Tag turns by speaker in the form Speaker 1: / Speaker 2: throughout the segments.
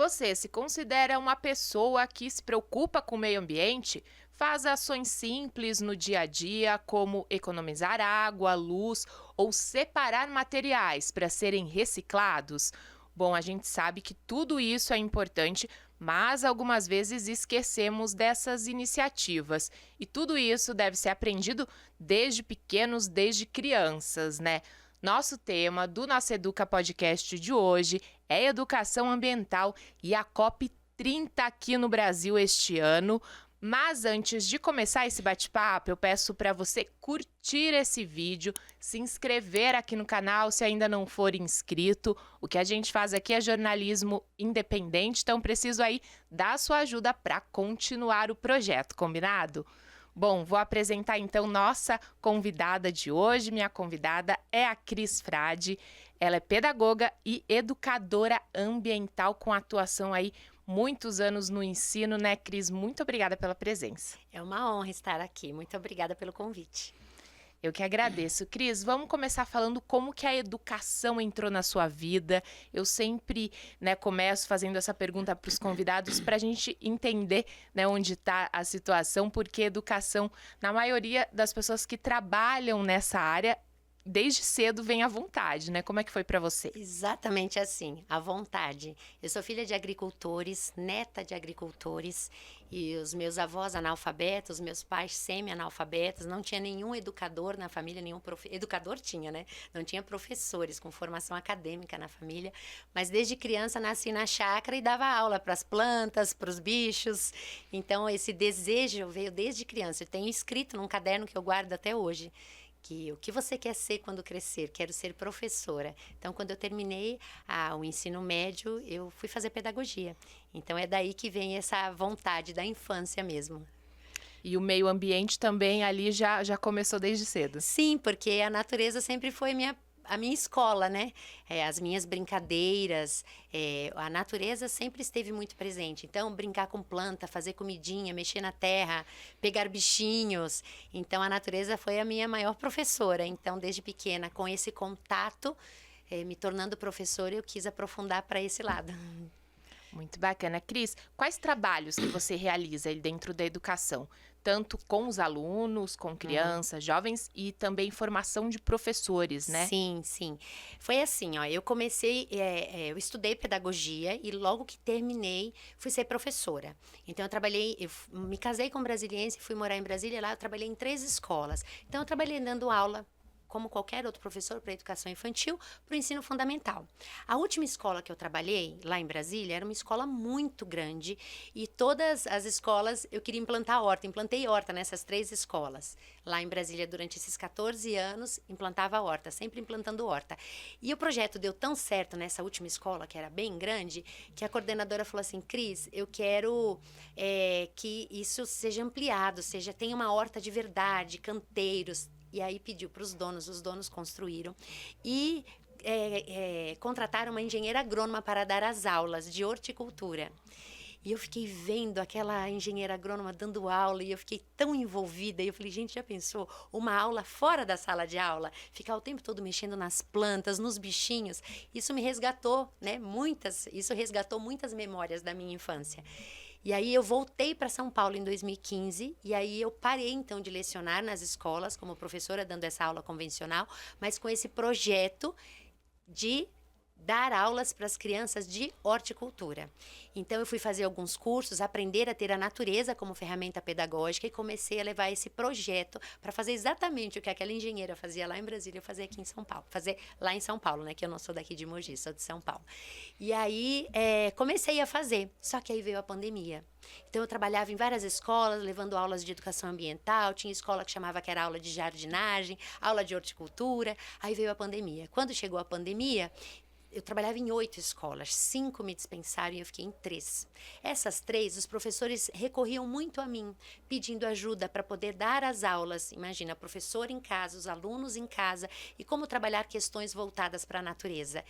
Speaker 1: Você se considera uma pessoa que se preocupa com o meio ambiente? Faz ações simples no dia a dia, como economizar água, luz ou separar materiais para serem reciclados? Bom, a gente sabe que tudo isso é importante, mas algumas vezes esquecemos dessas iniciativas. E tudo isso deve ser aprendido desde pequenos, desde crianças, né? Nosso tema do Nossa Educa Podcast de hoje é educação ambiental e a COP30 aqui no Brasil este ano. Mas antes de começar esse bate-papo, eu peço para você curtir esse vídeo, se inscrever aqui no canal se ainda não for inscrito. O que a gente faz aqui é jornalismo independente, então preciso aí da sua ajuda para continuar o projeto, combinado? Bom, vou apresentar então nossa convidada de hoje. Minha convidada é a Cris Frade. Ela é pedagoga e educadora ambiental com atuação aí muitos anos no ensino, né, Cris? Muito obrigada pela presença.
Speaker 2: É uma honra estar aqui. Muito obrigada pelo convite.
Speaker 1: Eu que agradeço. Cris, vamos começar falando como que a educação entrou na sua vida. Eu sempre, começo fazendo essa pergunta para os convidados para a gente entender, onde está a situação, porque educação, na maioria das pessoas que trabalham nessa área, desde cedo vem à vontade, né? Como é que foi para você?
Speaker 2: Exatamente assim, à vontade. Eu sou filha de agricultores, neta de agricultores, e os meus avós analfabetos, meus pais semi-analfabetos, não tinha nenhum educador na família, educador tinha, né? Não tinha professores com formação acadêmica na família, mas desde criança nasci na chácara e dava aula para as plantas, para os bichos. Então esse desejo veio desde criança. Eu tenho escrito num caderno que eu guardo até hoje, que o que você quer ser quando crescer? Quero ser professora. Então, quando eu terminei o ensino médio, eu fui fazer pedagogia. Então, é daí que vem essa vontade da infância mesmo.
Speaker 1: E o meio ambiente também ali já começou desde cedo?
Speaker 2: Sim, porque a natureza sempre foi a minha escola, né? As minhas brincadeiras, a natureza sempre esteve muito presente. Então, brincar com planta, fazer comidinha, mexer na terra, pegar bichinhos. Então, a natureza foi a minha maior professora. Então, desde pequena, com esse contato, me tornando professora, eu quis aprofundar para esse lado.
Speaker 1: Muito bacana. Cris, quais trabalhos que você realiza aí dentro da educação? Tanto com os alunos, com crianças, jovens e também formação de professores, né?
Speaker 2: Sim, sim. Foi assim, ó, eu comecei, eu estudei pedagogia e logo que terminei, fui ser professora. Então eu me casei com um brasiliense, fui morar em Brasília, lá eu trabalhei em 3 escolas. Então eu trabalhei dando aula, como qualquer outro professor, para a educação infantil, para o ensino fundamental. A última escola que eu trabalhei, lá em Brasília, era uma escola muito grande e todas as escolas eu queria implantar horta. Implantei horta nessas 3 escolas. Lá em Brasília, durante esses 14 anos, implantava horta, sempre implantando horta. E o projeto deu tão certo nessa última escola, que era bem grande, que a coordenadora falou assim: Cris, eu quero que isso seja ampliado, tenha uma horta de verdade, canteiros. E aí pediu para os donos construíram e contrataram uma engenheira agrônoma para dar as aulas de horticultura. E eu fiquei vendo aquela engenheira agrônoma dando aula e eu fiquei tão envolvida. E eu falei, gente, já pensou? Uma aula fora da sala de aula? Ficar o tempo todo mexendo nas plantas, nos bichinhos. Isso me resgatou, né? Isso resgatou muitas memórias da minha infância. E aí eu voltei para São Paulo em 2015 e aí eu parei então de lecionar nas escolas como professora dando essa aula convencional, mas com esse projeto de dar aulas para as crianças de horticultura. Então eu fui fazer alguns cursos, aprender a ter a natureza como ferramenta pedagógica e comecei a levar esse projeto para fazer exatamente o que aquela engenheira fazia lá em Brasília, eu fazia aqui em São Paulo. Fazer lá em São Paulo, né? Que eu não sou daqui de Mogi, sou de São Paulo. E aí comecei a fazer, só que aí veio a pandemia. Então eu trabalhava em várias escolas, levando aulas de educação ambiental, tinha escola que chamava que era aula de jardinagem, aula de horticultura, aí veio a pandemia. Quando chegou a pandemia, eu trabalhava em 8 escolas, 5 me dispensaram e eu fiquei em 3. Essas 3, os professores recorriam muito a mim, pedindo ajuda para poder dar as aulas. Imagina, professor em casa, os alunos em casa e como trabalhar questões voltadas para a natureza.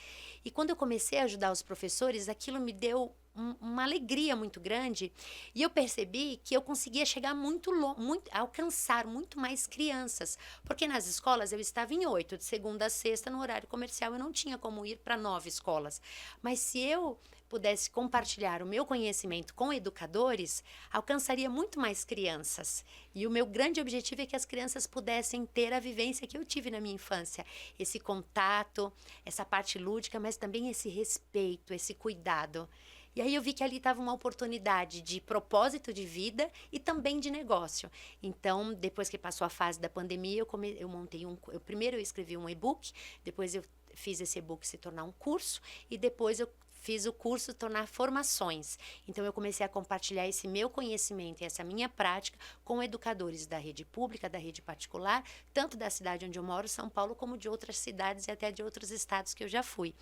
Speaker 2: E quando eu comecei a ajudar os professores, aquilo me deu uma alegria muito grande, e eu percebi que eu conseguia chegar muito longe, alcançar muito mais crianças, porque nas escolas eu estava em 8, de segunda a sexta, no horário comercial, eu não tinha como ir para 9 escolas, mas se eu pudesse compartilhar o meu conhecimento com educadores, alcançaria muito mais crianças. E o meu grande objetivo é que as crianças pudessem ter a vivência que eu tive na minha infância, esse contato, essa parte lúdica, mas também esse respeito, esse cuidado. E aí eu vi que ali estava uma oportunidade de propósito de vida e também de negócio. Então, depois que passou a fase da pandemia, eu montei primeiro eu escrevi um e-book, depois eu fiz esse e-book se tornar um curso e depois eu fiz o curso tornar formações. Então, eu comecei a compartilhar esse meu conhecimento e essa minha prática com educadores da rede pública, da rede particular, tanto da cidade onde eu moro, São Paulo, como de outras cidades e até de outros estados que eu já fui.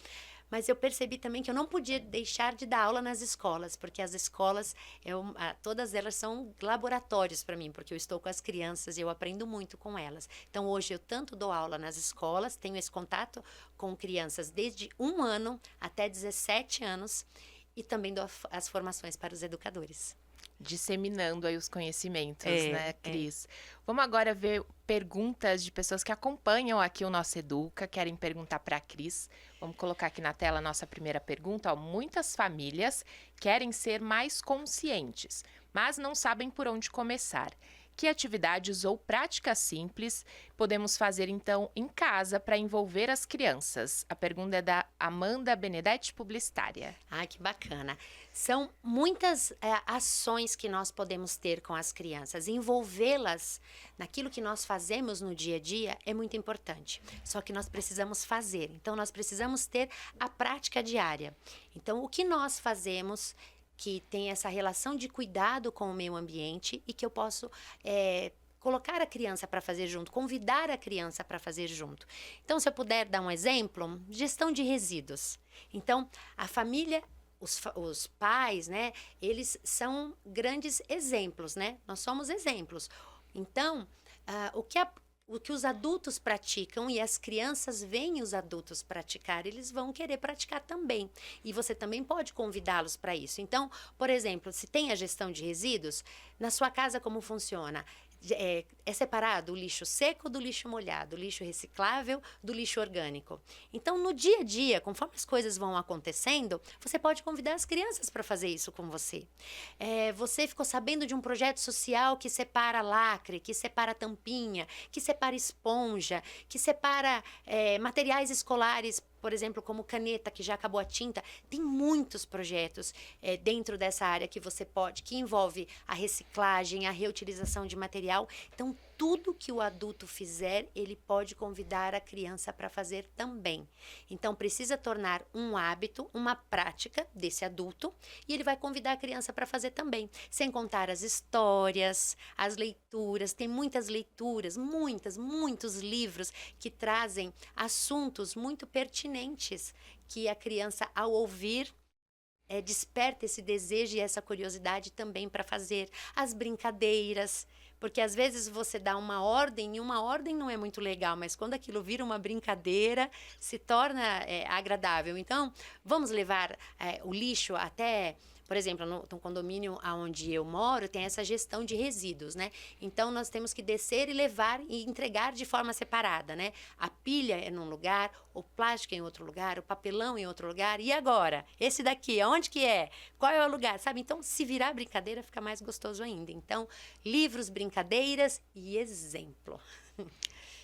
Speaker 2: Mas eu percebi também que eu não podia deixar de dar aula nas escolas, porque as escolas, todas elas são laboratórios para mim, porque eu estou com as crianças e eu aprendo muito com elas. Então, hoje eu tanto dou aula nas escolas, tenho esse contato com crianças desde 1 ano até 17 anos e também dou as formações para os educadores.
Speaker 1: Disseminando aí os conhecimentos, né, Cris? Vamos agora ver perguntas de pessoas que acompanham aqui o nosso Educa, querem perguntar para a Cris. Vamos colocar aqui na tela a nossa primeira pergunta. Ó, muitas famílias querem ser mais conscientes, mas não sabem por onde começar. Que atividades ou práticas simples podemos fazer, então, em casa para envolver as crianças? A pergunta é da Amanda Benedetti, publicitária.
Speaker 2: Ah, que bacana. São muitas ações que nós podemos ter com as crianças. Envolvê-las naquilo que nós fazemos no dia a dia é muito importante. Só que nós precisamos fazer. Então, nós precisamos ter a prática diária. Então, o que nós fazemos que tem essa relação de cuidado com o meio ambiente e que eu posso colocar a criança para fazer junto, convidar a criança para fazer junto. Então, se eu puder dar um exemplo, gestão de resíduos. Então, a família, os pais, né, eles são grandes exemplos, né? Nós somos exemplos. Então, o que os adultos praticam e as crianças veem os adultos praticar, eles vão querer praticar também. E você também pode convidá-los para isso. Então, por exemplo, se tem a gestão de resíduos, na sua casa como funciona? É separado o lixo seco do lixo molhado, o lixo reciclável do lixo orgânico. Então, no dia a dia, conforme as coisas vão acontecendo, você pode convidar as crianças para fazer isso com você. Você ficou sabendo de um projeto social que separa lacre, que separa tampinha, que separa esponja, que separa materiais escolares, por exemplo, como caneta, que já acabou a tinta. Tem muitos projetos dentro dessa área que que envolve a reciclagem, a reutilização de material. Então, tudo que o adulto fizer, ele pode convidar a criança para fazer também. Então, precisa tornar um hábito, uma prática desse adulto, e ele vai convidar a criança para fazer também. Sem contar as histórias, as leituras. Tem muitas leituras, muitos livros que trazem assuntos muito pertinentes que a criança, ao ouvir, desperta esse desejo e essa curiosidade também para fazer. As brincadeiras, porque às vezes você dá uma ordem e uma ordem não é muito legal, mas quando aquilo vira uma brincadeira, se torna agradável. Então, vamos levar o lixo até... Por exemplo, no condomínio onde eu moro, tem essa gestão de resíduos, né? Então, nós temos que descer e levar e entregar de forma separada, né? A pilha é num lugar, o plástico em outro lugar, o papelão em outro lugar. E agora? Esse daqui, aonde que é? Qual é o lugar? Sabe? Então, se virar brincadeira, fica mais gostoso ainda. Então, livros, brincadeiras e exemplo.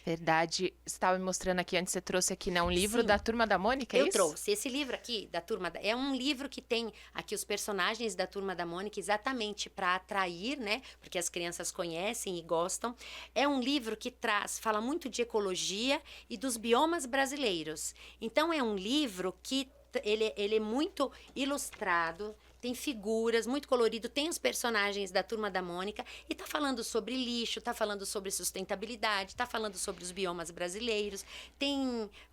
Speaker 1: Verdade. Você estava me mostrando aqui, antes você trouxe aqui, né, um livro
Speaker 2: Sim.
Speaker 1: da Turma da Mônica, é
Speaker 2: Eu
Speaker 1: isso?
Speaker 2: trouxe. Esse livro aqui, da Turma da... É um livro que tem aqui os personagens da Turma da Mônica exatamente para atrair, né? Porque as crianças conhecem e gostam. É um livro que fala muito de ecologia e dos biomas brasileiros. Então, é um livro que ele é muito ilustrado, tem figuras, muito colorido, tem os personagens da Turma da Mônica e tá falando sobre lixo, tá falando sobre sustentabilidade, tá falando sobre os biomas brasileiros,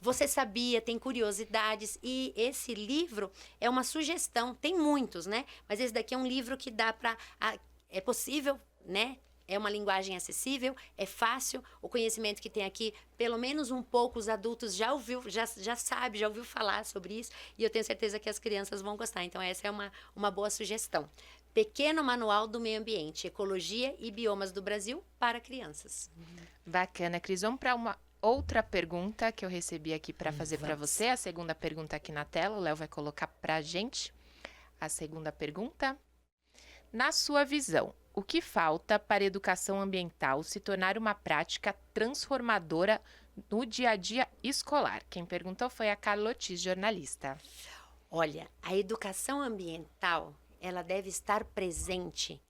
Speaker 2: você sabia, tem curiosidades, e esse livro é uma sugestão, tem muitos, né? Mas esse daqui é um livro que dá para... É possível, né? é uma linguagem acessível, é fácil, o conhecimento que tem aqui, pelo menos um pouco os adultos já ouviu falar sobre isso, e eu tenho certeza que as crianças vão gostar. Então essa é uma boa sugestão. Pequeno Manual do Meio Ambiente, Ecologia e Biomas do Brasil para crianças.
Speaker 1: Bacana, Cris. Vamos para uma outra pergunta que eu recebi aqui para fazer para você. A segunda pergunta aqui na tela, o Léo vai colocar para a gente. A segunda pergunta. Na sua visão, o que falta para a educação ambiental se tornar uma prática transformadora no dia a dia escolar? Quem perguntou foi a Carla Ortiz, jornalista.
Speaker 2: Olha, a educação ambiental, ela deve estar presente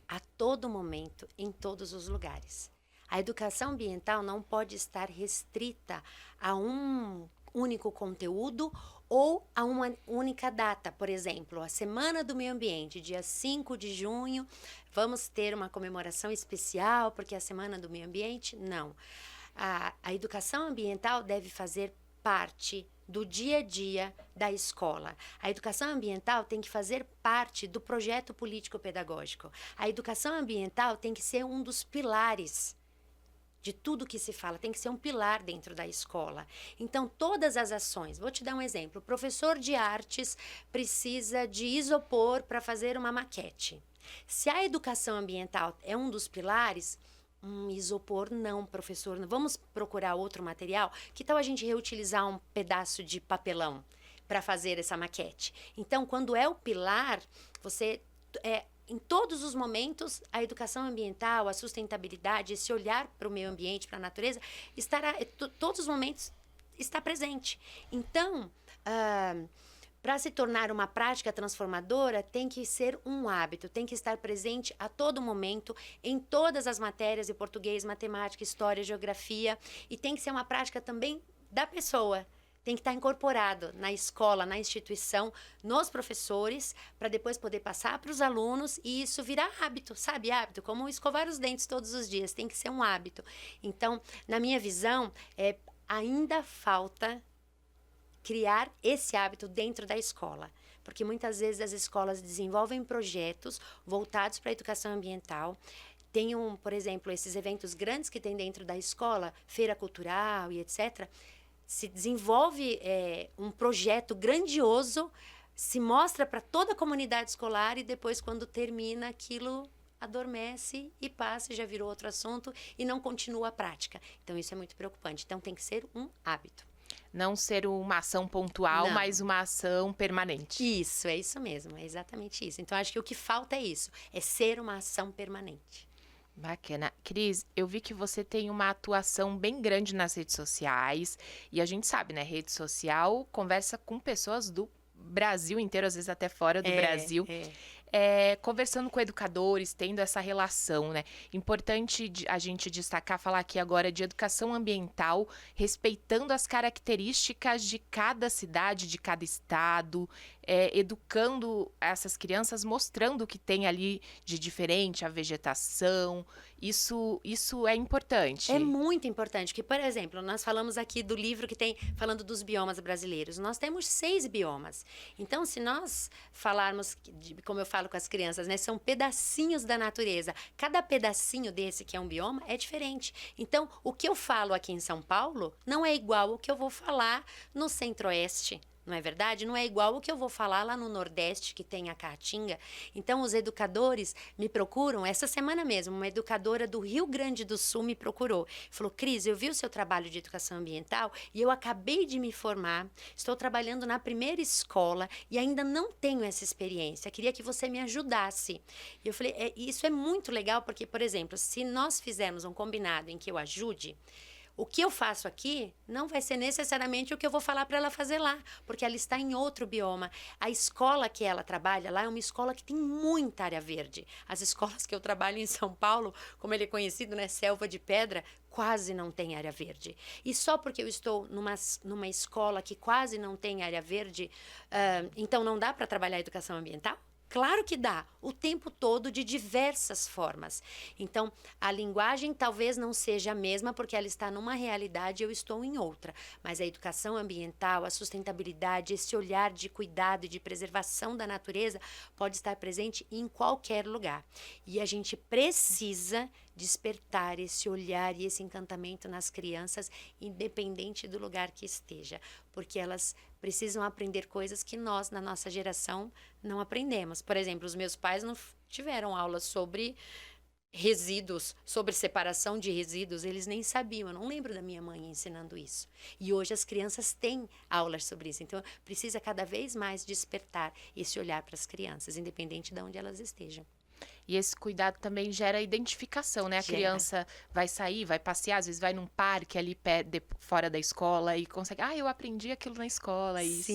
Speaker 2: a todo momento, em todos os lugares. A educação ambiental não pode estar restrita a um único conteúdo ou a uma única data. Por exemplo, a Semana do Meio Ambiente, dia 5 de junho, vamos ter uma comemoração especial porque é a Semana do Meio Ambiente? Não. A educação ambiental deve fazer parte do dia a dia da escola. A educação ambiental tem que fazer parte do projeto político-pedagógico. A educação ambiental tem que ser um dos pilares de tudo que se fala, tem que ser um pilar dentro da escola. Então, todas as ações, vou te dar um exemplo, o professor de artes precisa de isopor para fazer uma maquete. Se a educação ambiental é um dos pilares, isopor não, professor, não. Vamos procurar outro material? Que tal a gente reutilizar um pedaço de papelão para fazer essa maquete? Então, quando é o pilar, em todos os momentos, a educação ambiental, a sustentabilidade, esse olhar para o meio ambiente, para a natureza, todos os momentos está presente. Então, para se tornar uma prática transformadora, tem que ser um hábito, tem que estar presente a todo momento, em todas as matérias de português, matemática, história, geografia, e tem que ser uma prática também da pessoa. Tem que estar incorporado na escola, na instituição, nos professores, para depois poder passar para os alunos e isso virar hábito, sabe? Hábito, como escovar os dentes todos os dias, tem que ser um hábito. Então, na minha visão, ainda falta criar esse hábito dentro da escola. Porque muitas vezes as escolas desenvolvem projetos voltados para a educação ambiental. Tem, por exemplo, esses eventos grandes que tem dentro da escola, feira cultural e etc., se desenvolve um projeto grandioso, se mostra para toda a comunidade escolar e depois, quando termina, aquilo adormece e passa, já virou outro assunto e não continua a prática. Então, isso é muito preocupante. Então, tem que ser um hábito.
Speaker 1: Não ser uma ação pontual,
Speaker 2: Não.
Speaker 1: mas uma ação permanente.
Speaker 2: Isso, é isso mesmo, é exatamente isso. Então, acho que o que falta é isso, é ser uma ação permanente.
Speaker 1: Bacana. Cris, eu vi que você tem uma atuação bem grande nas redes sociais. E a gente sabe, né? Rede social conversa com pessoas do Brasil inteiro, às vezes até fora do Brasil. Conversando com educadores, tendo essa relação, né? Importante a gente destacar, falar aqui agora de educação ambiental, respeitando as características de cada cidade, de cada estado, educando essas crianças, mostrando o que tem ali de diferente, a vegetação. Isso é importante.
Speaker 2: É muito importante, que, por exemplo, nós falamos aqui do livro que tem, falando dos biomas brasileiros. Nós temos 6 biomas. Então, se nós falarmos, como eu falo com as crianças, né, são pedacinhos da natureza. Cada pedacinho desse que é um bioma é diferente. Então, o que eu falo aqui em São Paulo não é igual ao que eu vou falar no Centro-Oeste. Não é verdade? Não é igual o que eu vou falar lá no Nordeste, que tem a Caatinga. Então, os educadores me procuram, essa semana mesmo, uma educadora do Rio Grande do Sul me procurou. Falou, Cris, eu vi o seu trabalho de educação ambiental e eu acabei de me formar, estou trabalhando na primeira escola e ainda não tenho essa experiência, queria que você me ajudasse. E eu falei, isso é muito legal, porque, por exemplo, se nós fizermos um combinado em que eu ajude, o que eu faço aqui não vai ser necessariamente o que eu vou falar para ela fazer lá, porque ela está em outro bioma. A escola que ela trabalha lá é uma escola que tem muita área verde. As escolas que eu trabalho em São Paulo, como ele é conhecido, né, selva de pedra, quase não tem área verde. E só porque eu estou numa escola que quase não tem área verde, então não dá para trabalhar a educação ambiental? Claro que dá, o tempo todo, de diversas formas. Então, a linguagem talvez não seja a mesma, porque ela está numa realidade e eu estou em outra. Mas a educação ambiental, a sustentabilidade, esse olhar de cuidado e de preservação da natureza pode estar presente em qualquer lugar. E a gente precisa despertar esse olhar e esse encantamento nas crianças, independente do lugar que esteja, porque elas precisam aprender coisas que nós, na nossa geração, não aprendemos. Por exemplo, os meus pais não tiveram aulas sobre resíduos, sobre separação de resíduos, eles nem sabiam. Eu não lembro da minha mãe ensinando isso. E hoje as crianças têm aulas sobre isso. Então, precisa cada vez mais despertar esse olhar para as crianças, independente de onde elas estejam.
Speaker 1: E esse cuidado também gera identificação, né? A
Speaker 2: Gera.
Speaker 1: criança vai sair, vai passear, às vezes vai num parque ali fora da escola e consegue, eu aprendi aquilo na escola, isso.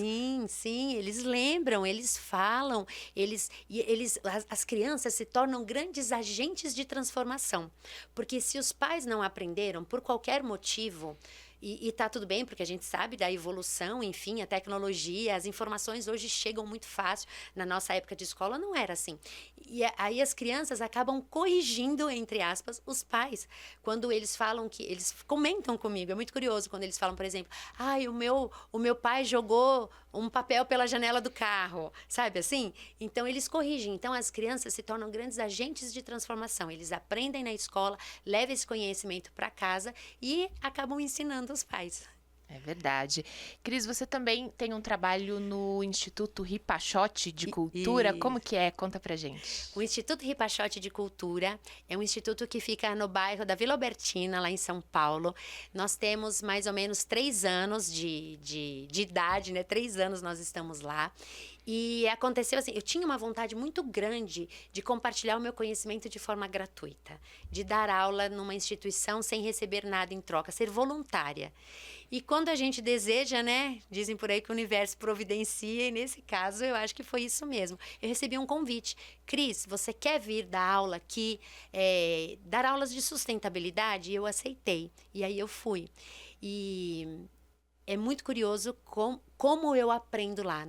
Speaker 2: Sim, eles lembram, eles falam, as crianças se tornam grandes agentes de transformação. Porque se os pais não aprenderam, por qualquer motivo, e tá tudo bem, porque a gente sabe da evolução, enfim, a tecnologia, as informações hoje chegam muito fácil. Na nossa época de escola não era assim. E aí as crianças acabam corrigindo, entre aspas, os pais. Quando eles falam que... Eles comentam comigo, é muito curioso quando eles falam, por exemplo, o meu pai jogou um papel pela janela do carro, sabe assim? Então eles corrigem. Então as crianças se tornam grandes agentes de transformação. Eles aprendem na escola, levam esse conhecimento para casa e acabam ensinando os pais.
Speaker 1: É verdade. Cris, você também tem um trabalho no Instituto Ripachotti de Cultura. Como que é? Conta pra gente.
Speaker 2: O Instituto Ripachotti de Cultura é um instituto que fica no bairro da Vila Albertina, lá em São Paulo. Nós temos mais ou menos 3 anos de idade, né? 3 anos nós estamos lá. E aconteceu assim, eu tinha uma vontade muito grande de compartilhar o meu conhecimento de forma gratuita, de dar aula numa instituição sem receber nada em troca, ser voluntária. E quando a gente deseja, né, dizem por aí que o universo providencia, e nesse caso eu acho que foi isso mesmo. Eu recebi um convite. Cris, você quer vir dar aula aqui, dar aulas de sustentabilidade? E eu aceitei. E aí eu fui. E é muito curioso como eu aprendo lá.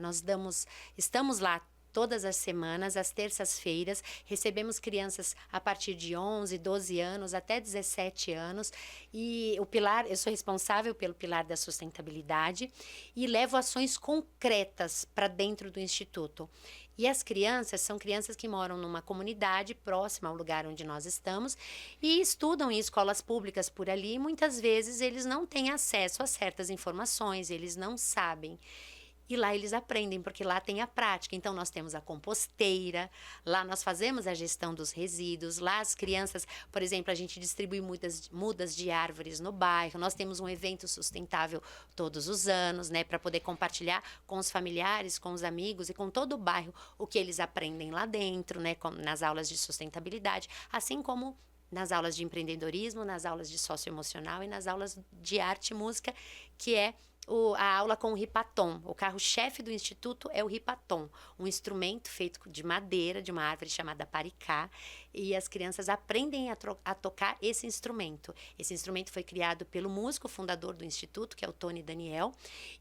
Speaker 2: Estamos lá todas as semanas, às terças-feiras, recebemos crianças a partir de 11, 12 anos, até 17 anos, e eu sou responsável pelo pilar da sustentabilidade e levo ações concretas para dentro do Instituto. E as crianças são crianças que moram numa comunidade próxima ao lugar onde nós estamos e estudam em escolas públicas por ali. E muitas vezes eles não têm acesso a certas informações, eles não sabem. E lá eles aprendem, porque lá tem a prática. Então, nós temos a composteira, lá nós fazemos a gestão dos resíduos, lá as crianças, por exemplo, a gente distribui mudas de árvores no bairro, nós temos um evento sustentável todos os anos, né, para poder compartilhar com os familiares, com os amigos e com todo o bairro o que eles aprendem lá dentro, né, nas aulas de sustentabilidade, assim como nas aulas de empreendedorismo, nas aulas de socioemocional e nas aulas de arte e música, que é a aula com o ripatom. O carro-chefe do Instituto é o ripatom, um instrumento feito de madeira, de uma árvore chamada paricá, e as crianças aprendem a tocar esse instrumento. Esse instrumento foi criado pelo músico fundador do Instituto, que é o Tony Daniel,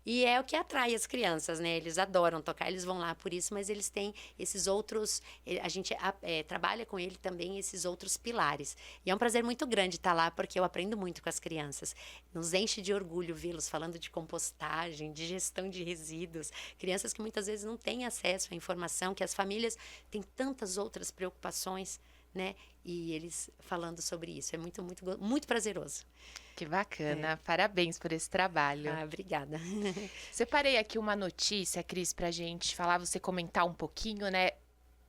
Speaker 2: e é o que atrai as crianças, né? Eles adoram tocar, eles vão lá por isso, mas eles têm esses outros, a gente trabalha com ele também esses outros pilares. E é um prazer muito grande estar lá, porque eu aprendo muito com as crianças. Nos enche de orgulho vê-los falando de compostagem, de gestão de resíduos. Crianças que muitas vezes não têm acesso à informação, que as famílias têm tantas outras preocupações, né? E eles falando sobre isso. É muito, muito, muito prazeroso.
Speaker 1: Que bacana. Parabéns por esse trabalho.
Speaker 2: Obrigada.
Speaker 1: Separei aqui uma notícia, Cris, pra gente falar, você comentar um pouquinho, né?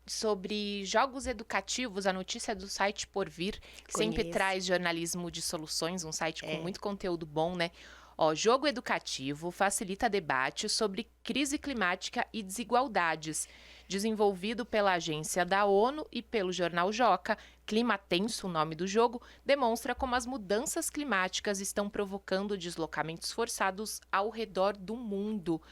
Speaker 1: Sobre jogos educativos, a notícia do site Porvir, que sempre traz jornalismo de soluções, um site com muito conteúdo bom, né? Jogo educativo facilita debate sobre crise climática e desigualdades. Desenvolvido pela agência da ONU e pelo jornal Joca, Clima Tenso, o nome do jogo, demonstra como as mudanças climáticas estão provocando deslocamentos forçados ao redor do mundo.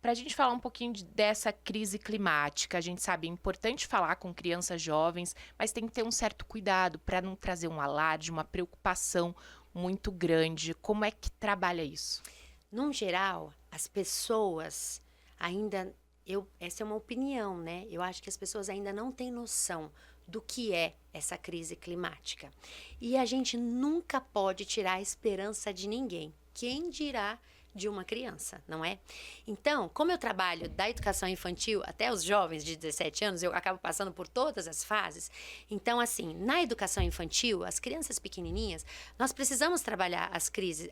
Speaker 1: Para a gente falar um pouquinho dessa crise climática, a gente sabe, é importante falar com crianças jovens, mas tem que ter um certo cuidado para não trazer um alarde, uma preocupação muito grande. Como é que trabalha isso?
Speaker 2: Num geral, as pessoas ainda... essa é uma opinião, né? Eu acho que as pessoas ainda não têm noção do que é essa crise climática. E a gente nunca pode tirar a esperança de ninguém. Quem dirá de uma criança, não é? Então, como eu trabalho da educação infantil até os jovens de 17 anos, eu acabo passando por todas as fases. Então, assim, na educação infantil, as crianças pequenininhas, nós precisamos trabalhar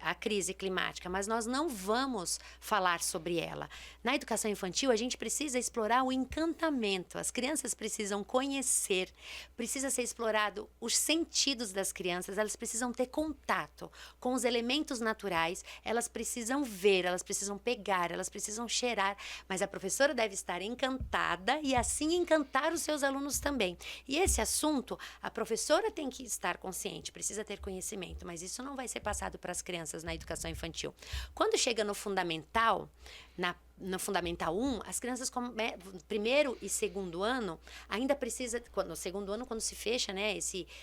Speaker 2: a crise climática, mas nós não vamos falar sobre ela. Na educação infantil, a gente precisa explorar o encantamento. As crianças precisam conhecer, precisa ser explorado os sentidos das crianças, elas precisam ter contato com os elementos naturais, elas precisam ver, elas precisam pegar, elas precisam cheirar, mas a professora deve estar encantada e assim encantar os seus alunos também. E esse assunto, a professora tem que estar consciente, precisa ter conhecimento, mas isso não vai ser passado para as crianças na educação infantil. Quando chega no fundamental, no Fundamental 1, as crianças, primeiro e segundo ano, ainda precisa, no segundo ano, quando se fecha, né,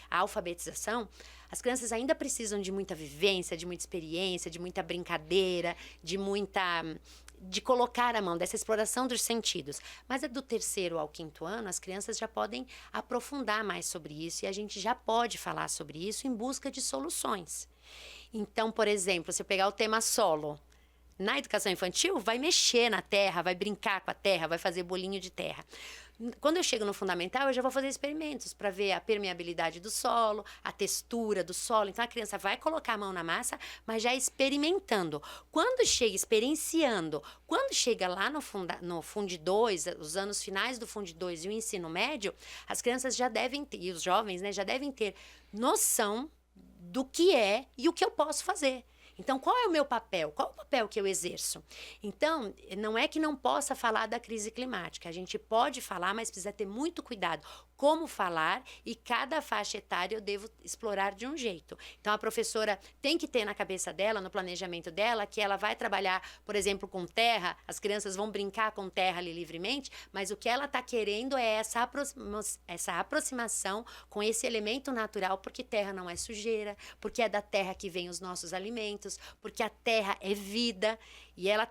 Speaker 2: a alfabetização, as crianças ainda precisam de muita vivência, de muita experiência, de muita brincadeira, de colocar a mão, dessa exploração dos sentidos. Mas do terceiro ao quinto ano, as crianças já podem aprofundar mais sobre isso e a gente já pode falar sobre isso em busca de soluções. Então, por exemplo, se eu pegar o tema solo, na educação infantil, vai mexer na terra, vai brincar com a terra, vai fazer bolinho de terra. Quando eu chego no fundamental, eu já vou fazer experimentos para ver a permeabilidade do solo, a textura do solo. Então, a criança vai colocar a mão na massa, mas já experimentando. Quando chega experienciando, quando chega lá no Fundo 2, os anos finais do Fundo 2 e o ensino médio, as crianças já devem ter, e os jovens, né, já devem ter noção do que é e o que eu posso fazer. Então, qual é o meu papel? Qual é o papel que eu exerço? Então, não é que não possa falar da crise climática. A gente pode falar, mas precisa ter muito cuidado. Como falar, e cada faixa etária eu devo explorar de um jeito. Então, a professora tem que ter na cabeça dela, no planejamento dela, que ela vai trabalhar, por exemplo, com terra, as crianças vão brincar com terra ali livremente, mas o que ela está querendo é essa aproximação com esse elemento natural, porque terra não é sujeira, porque é da terra que vem os nossos alimentos, porque a terra é vida, e ela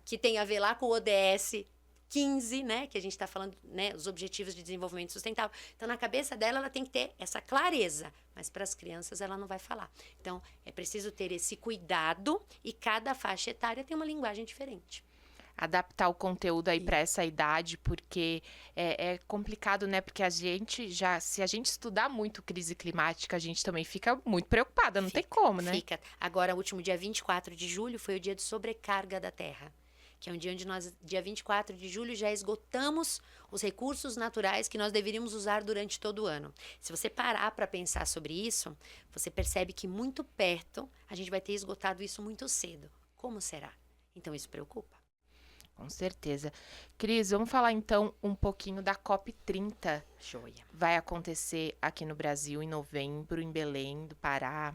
Speaker 2: que tem a ver lá com o ODS 15, né, que a gente está falando, né, os Objetivos de Desenvolvimento Sustentável. Então, na cabeça dela, ela tem que ter essa clareza, mas para as crianças ela não vai falar. Então, é preciso ter esse cuidado e cada faixa etária tem uma linguagem diferente.
Speaker 1: Adaptar o conteúdo aí para essa idade, porque é complicado, né? Porque se a gente estudar muito crise climática, a gente também fica muito preocupada, não tem como, né?
Speaker 2: Fica. Agora, o último dia 24 de julho foi o dia de sobrecarga da Terra, que é um dia onde nós, dia 24 de julho, já esgotamos os recursos naturais que nós deveríamos usar durante todo o ano. Se você parar para pensar sobre isso, você percebe que muito perto a gente vai ter esgotado isso muito cedo. Como será? Então, isso preocupa.
Speaker 1: Com certeza. Cris, vamos falar então um pouquinho da COP30.
Speaker 2: Joia.
Speaker 1: Vai acontecer aqui no Brasil em novembro, em Belém do Pará.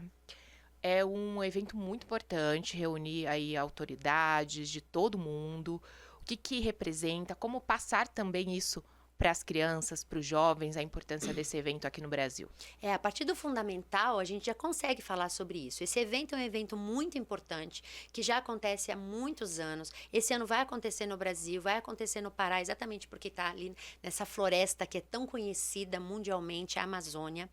Speaker 1: É um evento muito importante, reunir aí autoridades de todo mundo, o que representa, como passar também isso para as crianças, para os jovens, a importância desse evento aqui no Brasil.
Speaker 2: A partir do fundamental, a gente já consegue falar sobre isso. Esse evento é um evento muito importante, que já acontece há muitos anos. Esse ano vai acontecer no Brasil, vai acontecer no Pará, exatamente porque está ali nessa floresta que é tão conhecida mundialmente, a Amazônia.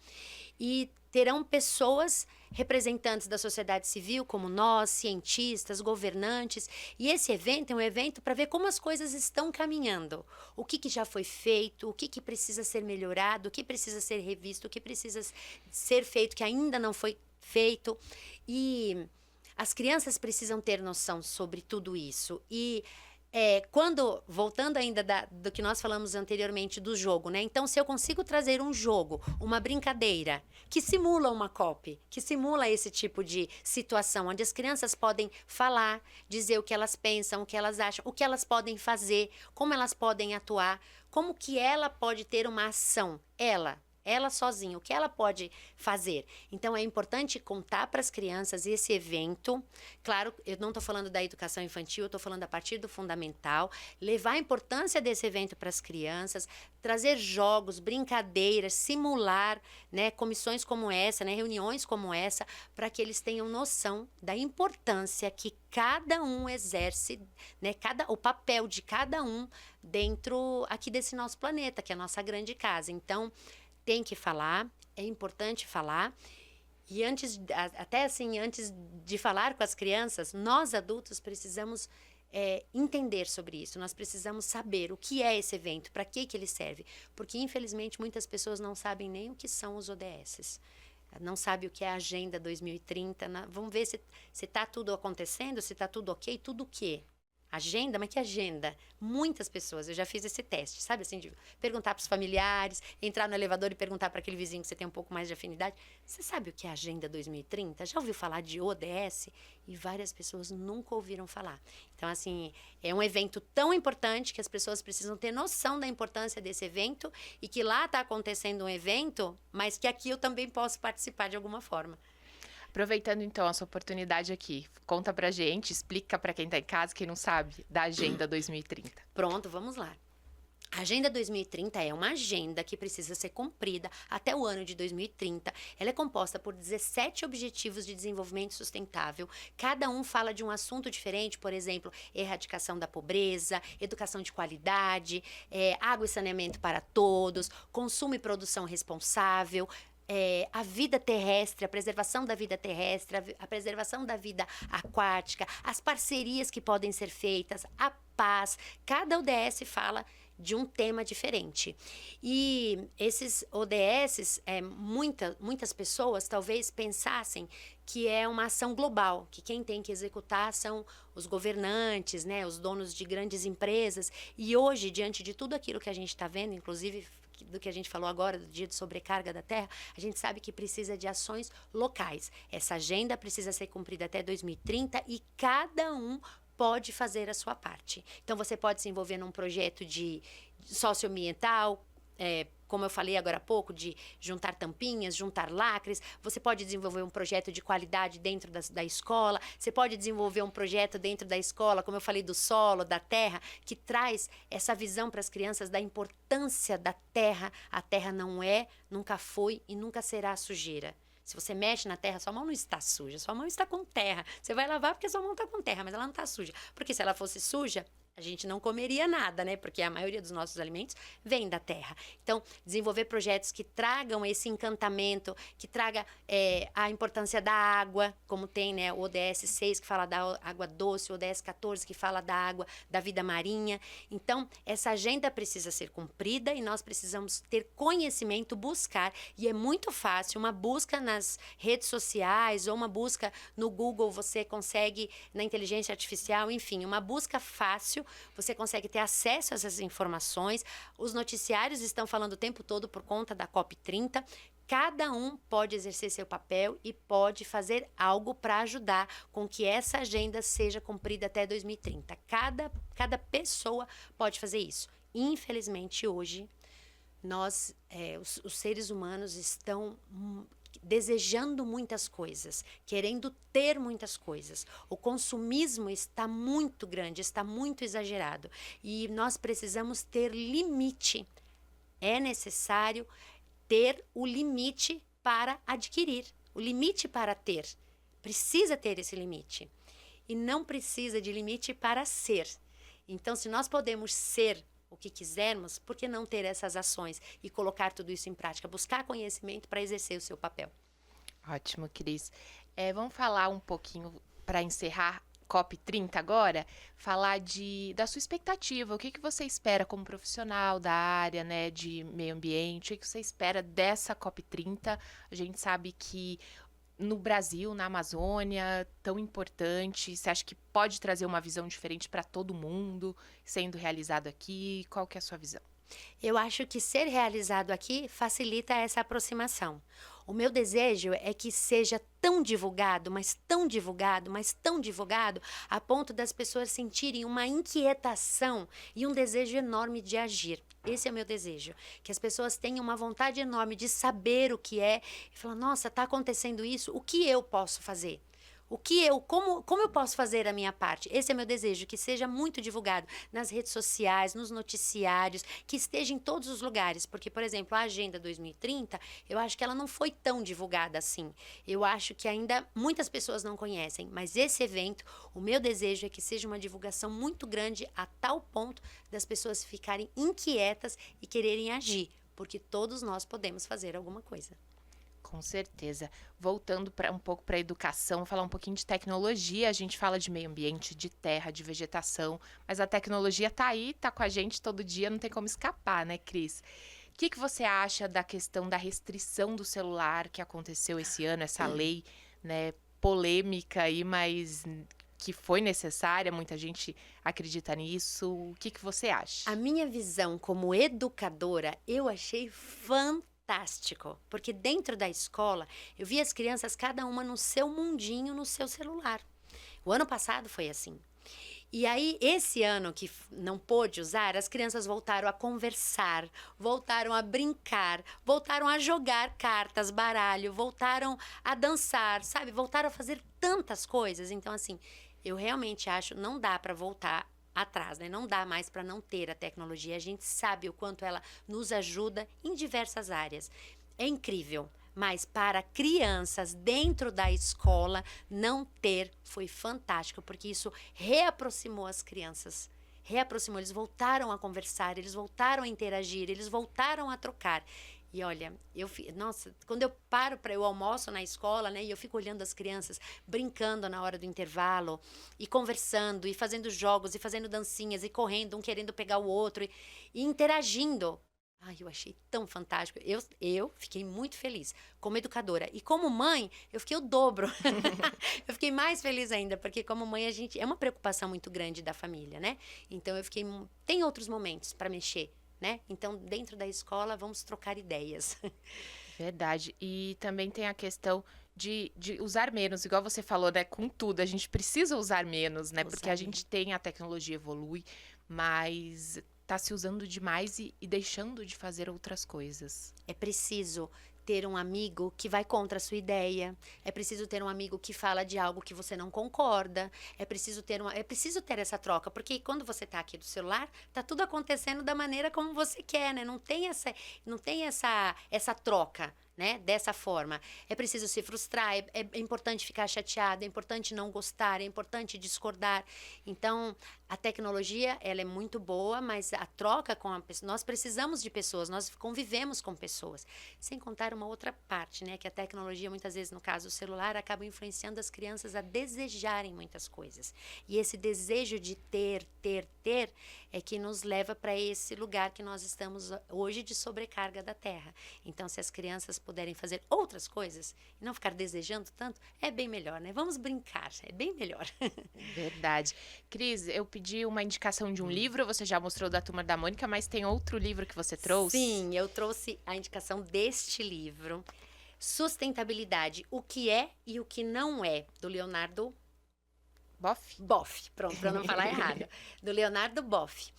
Speaker 2: E terão pessoas, representantes da sociedade civil, como nós, cientistas, governantes. E esse evento é um evento para ver como as coisas estão caminhando. O que já foi feito, o que precisa ser melhorado, o que precisa ser revisto, o que precisa ser feito que ainda não foi feito. E as crianças precisam ter noção sobre tudo isso. E voltando ainda do que nós falamos anteriormente do jogo, né? Então, se eu consigo trazer um jogo, uma brincadeira, que simula uma COP, que simula esse tipo de situação, onde as crianças podem falar, dizer o que elas pensam, o que elas acham, o que elas podem fazer, como elas podem atuar, como que ela pode ter uma ação, ela, ela sozinha, o que ela pode fazer. Então, é importante contar para as crianças esse evento. Claro, eu não estou falando da educação infantil, eu estou falando a partir do fundamental. Levar a importância desse evento para as crianças, trazer jogos, brincadeiras, simular, né, comissões como essa, né, reuniões como essa, para que eles tenham noção da importância que cada um exerce, né, o papel de cada um dentro aqui desse nosso planeta, que é a nossa grande casa. Então, tem que falar, é importante falar. E até assim, antes de falar com as crianças, nós adultos precisamos entender sobre isso. Nós precisamos saber o que é esse evento, para que ele serve. Porque, infelizmente, muitas pessoas não sabem nem o que são os ODSs. Não sabe o que é a Agenda 2030. Vamos ver se está tudo acontecendo, se está tudo ok, tudo o quê? Agenda? Mas que agenda? Muitas pessoas, eu já fiz esse teste, sabe assim, de perguntar para os familiares, entrar no elevador e perguntar para aquele vizinho que você tem um pouco mais de afinidade, você sabe o que é a Agenda 2030? Já ouviu falar de ODS? E várias pessoas nunca ouviram falar. Então, assim, é um evento tão importante que as pessoas precisam ter noção da importância desse evento e que lá está acontecendo um evento, mas que aqui eu também posso participar de alguma forma.
Speaker 1: Aproveitando então essa oportunidade aqui, conta pra gente, explica pra quem tá em casa, quem não sabe, da Agenda 2030.
Speaker 2: Pronto, vamos lá. A Agenda 2030 é uma agenda que precisa ser cumprida até o ano de 2030. Ela é composta por 17 Objetivos de Desenvolvimento Sustentável. Cada um fala de um assunto diferente, por exemplo, erradicação da pobreza, educação de qualidade, água e saneamento para todos, consumo e produção responsável, a vida terrestre, a preservação da vida terrestre, a preservação da vida aquática, as parcerias que podem ser feitas, a paz. Cada ODS fala de um tema diferente. E esses ODSs, muitas pessoas talvez pensassem que é uma ação global, que quem tem que executar são os governantes, né, os donos de grandes empresas. E hoje, diante de tudo aquilo que a gente está vendo, inclusive do que a gente falou agora, do dia de sobrecarga da terra, a gente sabe que precisa de ações locais. Essa agenda precisa ser cumprida até 2030 e cada um pode fazer a sua parte. Então, você pode se envolver num projeto de socioambiental, como eu falei agora há pouco, de juntar tampinhas, juntar lacres. Você pode desenvolver um projeto de qualidade dentro da escola. Você pode desenvolver um projeto dentro da escola, como eu falei, do solo, da terra, que traz essa visão para as crianças da importância da terra. A terra não é, nunca foi e nunca será sujeira. Se você mexe na terra, sua mão não está suja, sua mão está com terra. Você vai lavar porque sua mão está com terra, mas ela não está suja. Porque se ela fosse suja, a gente não comeria nada, né? Porque a maioria dos nossos alimentos vem da terra. Então, desenvolver projetos que tragam esse encantamento, que traga a importância da água, como tem, né, o ODS 6, que fala da água doce, o ODS 14, que fala da água da vida marinha. Então, essa agenda precisa ser cumprida e nós precisamos ter conhecimento, buscar. E é muito fácil, uma busca nas redes sociais ou uma busca no Google, você consegue, na inteligência artificial, enfim, uma busca fácil. Você consegue ter acesso a essas informações. Os noticiários estão falando o tempo todo por conta da COP30. Cada um pode exercer seu papel e pode fazer algo para ajudar com que essa agenda seja cumprida até 2030. Cada pessoa pode fazer isso. Infelizmente, hoje, os seres humanos estão desejando muitas coisas, querendo ter muitas coisas. O consumismo está muito grande, está muito exagerado. E nós precisamos ter limite. É necessário ter o limite para adquirir, o limite para ter. Precisa ter esse limite. E não precisa de limite para ser. Então, se nós podemos ser o que quisermos, por que não ter essas ações e colocar tudo isso em prática? Buscar conhecimento para exercer o seu papel.
Speaker 1: Ótimo, Cris. Vamos falar um pouquinho, para encerrar COP30 agora, falar da sua expectativa. O que você espera como profissional da área, né, de meio ambiente? O que você espera dessa COP30? A gente sabe que no Brasil, na Amazônia, tão importante, você acha que pode trazer uma visão diferente para todo mundo, sendo realizado aqui? Qual que é a sua visão?
Speaker 2: Eu acho que ser realizado aqui facilita essa aproximação. O meu desejo é que seja tão divulgado, mas tão divulgado, mas tão divulgado, a ponto das pessoas sentirem uma inquietação e um desejo enorme de agir. Esse é o meu desejo, que as pessoas tenham uma vontade enorme de saber o que é e falar, nossa, está acontecendo isso, o que eu posso fazer? Como eu posso fazer a minha parte? Esse é meu desejo, que seja muito divulgado nas redes sociais, nos noticiários, que esteja em todos os lugares. Porque, por exemplo, a Agenda 2030, eu acho que ela não foi tão divulgada assim. Eu acho que ainda muitas pessoas não conhecem. Mas esse evento, o meu desejo é que seja uma divulgação muito grande a tal ponto das pessoas ficarem inquietas e quererem agir. Porque todos nós podemos fazer alguma coisa.
Speaker 1: Com certeza. Voltando um pouco para a educação, falar um pouquinho de tecnologia. A gente fala de meio ambiente, de terra, de vegetação, mas a tecnologia tá aí, tá com a gente todo dia, não tem como escapar, né, Cris? O que você acha da questão da restrição do celular que aconteceu esse ano, essa lei, né, polêmica aí, mas que foi necessária, muita gente acredita nisso. O que você acha?
Speaker 2: A minha visão como educadora, eu achei fantástico, porque dentro da escola eu vi as crianças cada uma no seu mundinho, no seu celular. O ano passado foi assim. E aí, esse ano que não pôde usar, as crianças voltaram a conversar, voltaram a brincar, voltaram a jogar cartas, baralho, voltaram a dançar, sabe? Voltaram a fazer tantas coisas. Então, assim, eu realmente acho, não dá para voltar atrás, né? Não dá mais para não ter a tecnologia. A gente sabe o quanto ela nos ajuda em diversas áreas. É incrível. Mas para crianças dentro da escola não ter foi fantástico, porque isso reaproximou as crianças. Reaproximou, eles voltaram a conversar, eles voltaram a interagir, eles voltaram a trocar. E olha, nossa, quando eu almoço na escola, né, e eu fico olhando as crianças brincando na hora do intervalo, e conversando, e fazendo jogos, e fazendo dancinhas, e correndo, um querendo pegar o outro, e interagindo. Ai, eu achei tão fantástico. Eu fiquei muito feliz como educadora. E como mãe, eu fiquei o dobro. Eu fiquei mais feliz ainda, porque como mãe, é uma preocupação muito grande da família, né? Então, tem outros momentos para mexer, né? Então, dentro da escola, vamos trocar ideias.
Speaker 1: Verdade. E também tem a questão de usar menos, igual você falou, né? Com tudo, a gente precisa usar menos, né? Porque a gente tem, a tecnologia evolui, mas tá se usando demais e deixando de fazer outras coisas.
Speaker 2: É preciso ter um amigo que vai contra a sua ideia. É preciso ter um amigo que fala de algo que você não concorda. É preciso ter essa troca, porque quando você tá aqui do celular, tá tudo acontecendo da maneira como você quer, né? Não tem essa troca, né? Dessa forma. É preciso se frustrar, é importante ficar chateado, é importante não gostar, é importante discordar. Então, a tecnologia, ela é muito boa, mas a troca com a pessoa, nós precisamos de pessoas, nós convivemos com pessoas. Sem contar uma outra parte, né? Que a tecnologia, muitas vezes, no caso o celular, acaba influenciando as crianças a desejarem muitas coisas. E esse desejo de ter, é que nos leva para esse lugar que nós estamos hoje de sobrecarga da Terra. Então, se as crianças puderem fazer outras coisas e não ficar desejando tanto, é bem melhor, né? Vamos brincar, é bem melhor.
Speaker 1: Verdade. Cris, eu pedi uma indicação de um livro, você já mostrou da Turma da Mônica, mas tem outro livro que você trouxe?
Speaker 2: Sim, eu trouxe a indicação deste livro, Sustentabilidade, o que é e o que não é, do Leonardo Boff, pronto, para não falar errado, do Leonardo Boff.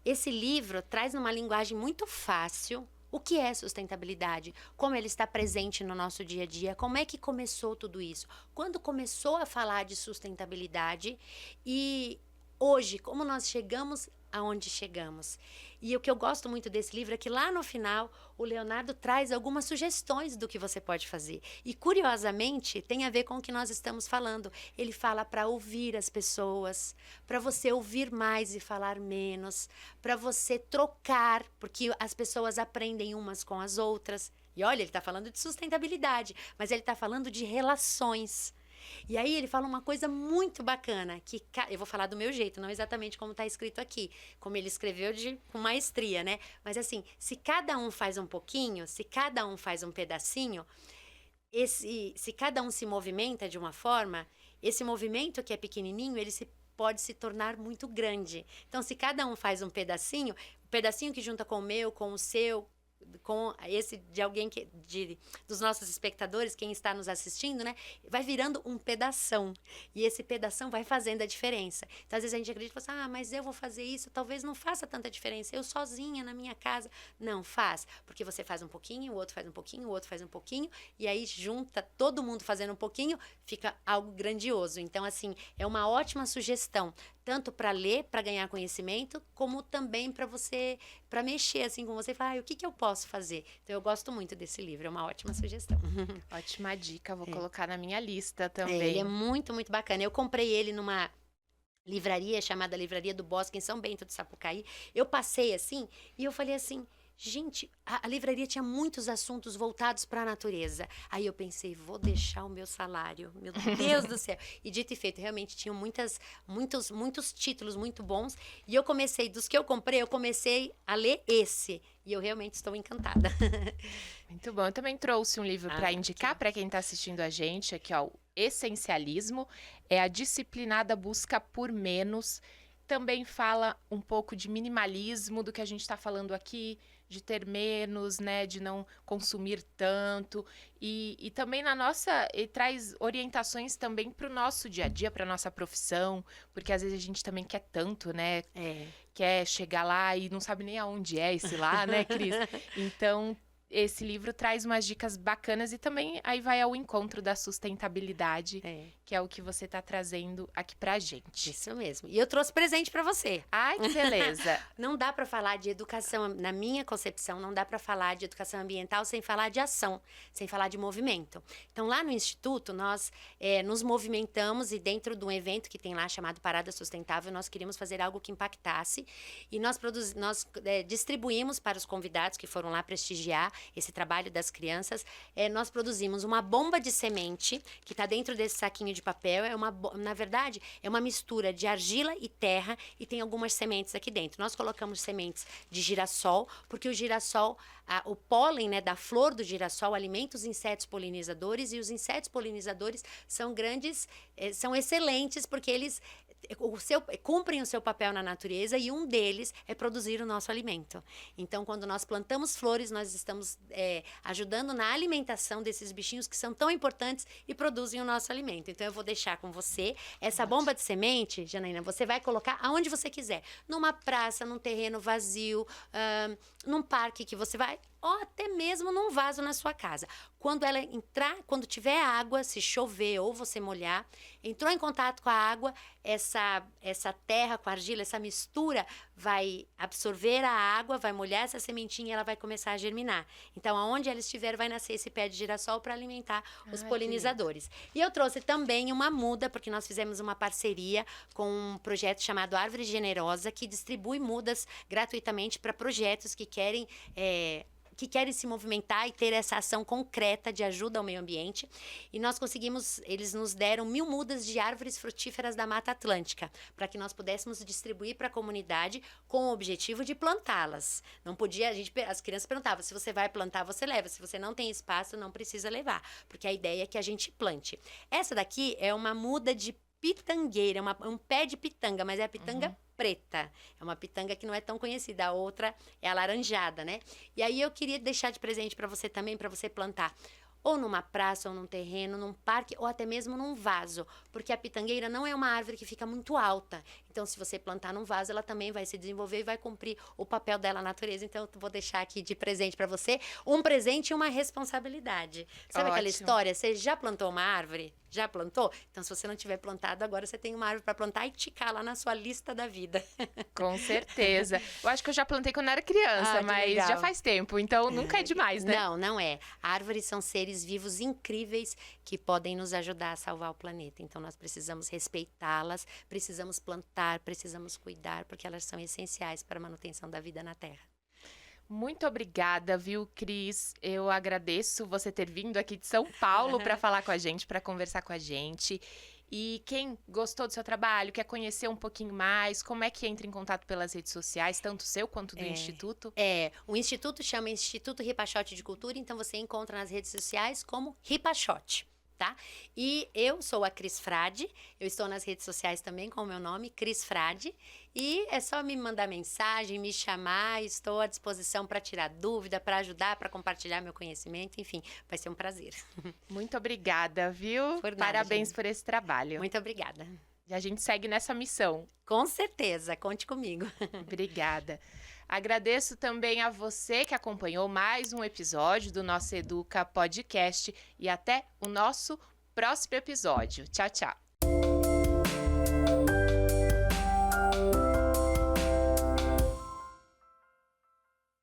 Speaker 2: Esse livro traz uma linguagem muito fácil o que é sustentabilidade, como ele está presente no nosso dia a dia, como é que começou tudo isso, quando começou a falar de sustentabilidade e hoje, como nós chegamos aonde chegamos. E o que eu gosto muito desse livro é que lá no final o Leonardo traz algumas sugestões do que você pode fazer. E curiosamente tem a ver com o que nós estamos falando. Ele fala para ouvir as pessoas, para você ouvir mais e falar menos, para você trocar, porque as pessoas aprendem umas com as outras. E olha, ele está falando de sustentabilidade, mas ele está falando de relações. E aí ele fala uma coisa muito bacana, que eu vou falar do meu jeito, não exatamente como está escrito aqui, como ele escreveu com maestria, né? Mas assim, se cada um faz um pouquinho, se cada um faz um pedacinho, se cada um se movimenta de uma forma, esse movimento que é pequenininho, pode se tornar muito grande. Então, se cada um faz um pedacinho, o pedacinho que junta com o meu, com o seu, com esse de alguém dos nossos espectadores, quem está nos assistindo, né? Vai virando um pedação. E esse pedação vai fazendo a diferença. Então, às vezes a gente acredita, assim, mas eu vou fazer isso, talvez não faça tanta diferença. Eu sozinha na minha casa. Não, faz. Porque você faz um pouquinho, o outro faz um pouquinho, o outro faz um pouquinho, e aí junta todo mundo fazendo um pouquinho, fica algo grandioso. Então, assim, é uma ótima sugestão, tanto para ler, para ganhar conhecimento, como também para mexer assim com você e falar, o que eu posso fazer? Então, eu gosto muito desse livro, é uma ótima sugestão.
Speaker 1: Ótima dica, vou colocar na minha lista também.
Speaker 2: Ele é muito, muito bacana. Eu comprei ele numa livraria chamada Livraria do Bosque, em São Bento do Sapucaí. Eu passei assim e eu falei assim, gente, a livraria tinha muitos assuntos voltados para a natureza. Aí eu pensei, vou deixar o meu salário, meu Deus do céu. E dito e feito, realmente tinham muitos títulos muito bons. E eu comecei, dos que eu comprei, eu comecei a ler esse. E eu realmente estou encantada.
Speaker 1: Muito bom. Eu também trouxe um livro para indicar para quem está assistindo a gente, aqui, ó, o Essencialismo, é a disciplinada busca por menos. Também fala um pouco de minimalismo, do que a gente está falando aqui, de ter menos, né, de não consumir tanto, e também e traz orientações também para o nosso dia a dia, para nossa profissão, porque às vezes a gente também quer tanto, né, quer chegar lá e não sabe nem aonde é esse lá, né, Cris? Então, esse livro traz umas dicas bacanas e também aí vai ao encontro da sustentabilidade, que é o que você está trazendo aqui pra gente.
Speaker 2: Isso mesmo. E eu trouxe presente para você.
Speaker 1: Ai, que beleza!
Speaker 2: Não dá para falar de educação, na minha concepção, não dá para falar de educação ambiental sem falar de ação, sem falar de movimento. Então, lá no Instituto, nós nos movimentamos e dentro de um evento que tem lá chamado Parada Sustentável, nós queríamos fazer algo que impactasse e nós distribuímos para os convidados que foram lá prestigiar esse trabalho das crianças, nós produzimos uma bomba de semente que está dentro desse saquinho de papel. Na verdade, é uma mistura de argila e terra e tem algumas sementes aqui dentro. Nós colocamos sementes de girassol, porque o girassol, o pólen, né, da flor do girassol alimenta os insetos polinizadores, e os insetos polinizadores são excelentes porque eles cumprem o seu papel na natureza, e um deles é produzir o nosso alimento. Então, quando nós plantamos flores, nós estamos ajudando na alimentação desses bichinhos que são tão importantes e produzem o nosso alimento. Então, eu vou deixar com você essa bomba de semente, Janaína, você vai colocar aonde você quiser, numa praça, num terreno vazio, num parque que você vai, ou até mesmo num vaso na sua casa. Quando ela entrar, quando tiver água, se chover ou você molhar, entrou em contato com a água, essa terra com a argila, essa mistura vai absorver a água, vai molhar essa sementinha e ela vai começar a germinar. Então, aonde ela estiver, vai nascer esse pé de girassol para alimentar os polinizadores. E eu trouxe também uma muda, porque nós fizemos uma parceria com um projeto chamado Árvore Generosa, que distribui mudas gratuitamente para projetos que querem se movimentar e ter essa ação concreta de ajuda ao meio ambiente. E eles nos deram 1000 mudas de árvores frutíferas da Mata Atlântica, para que nós pudéssemos distribuir para a comunidade com o objetivo de plantá-las. Não podia, as crianças perguntavam, se você vai plantar, você leva. Se você não tem espaço, não precisa levar, porque a ideia é que a gente plante. Essa daqui é uma muda de pitangueira, um pé de pitanga, mas é a pitanga preta. É uma pitanga que não é tão conhecida, a outra é alaranjada, né? E aí eu queria deixar de presente para você também, para você plantar ou numa praça, ou num terreno, num parque, ou até mesmo num vaso, porque a pitangueira não é uma árvore que fica muito alta. Então, se você plantar num vaso, ela também vai se desenvolver e vai cumprir o papel dela na natureza. Então, eu vou deixar aqui de presente para você um presente e uma responsabilidade. Sabe aquela história? Você já plantou uma árvore? Já plantou? Então, se você não tiver plantado, agora você tem uma árvore para plantar e ticar lá na sua lista da vida.
Speaker 1: Com certeza. Eu acho que eu já plantei quando era criança, mas legal. Já faz tempo, então nunca é demais, né?
Speaker 2: Não, não é. Árvores são seres vivos incríveis que podem nos ajudar a salvar o planeta. Então, nós precisamos respeitá-las, precisamos plantar, precisamos cuidar, porque elas são essenciais para a manutenção da vida na Terra.
Speaker 1: Muito obrigada, viu, Cris? Eu agradeço você ter vindo aqui de São Paulo para falar com a gente, para conversar com a gente. E quem gostou do seu trabalho, quer conhecer um pouquinho mais, como é que entra em contato pelas redes sociais, tanto seu quanto do Instituto?
Speaker 2: O Instituto chama Instituto Ripachote de Cultura, então você encontra nas redes sociais como Ripachote. tá? E eu sou a Cris Frade, eu estou nas redes sociais também com o meu nome, Cris Frade, e é só me mandar mensagem, me chamar, estou à disposição para tirar dúvida, para ajudar, para compartilhar meu conhecimento, enfim, vai ser um prazer.
Speaker 1: Muito obrigada, viu?
Speaker 2: Por nada,
Speaker 1: Parabéns
Speaker 2: gente.
Speaker 1: por esse trabalho.
Speaker 2: Muito obrigada.
Speaker 1: E a gente segue nessa missão.
Speaker 2: Com certeza, conte comigo.
Speaker 1: Obrigada. Agradeço também a você que acompanhou mais um episódio do nosso Educa Podcast e até o nosso próximo episódio. Tchau, tchau.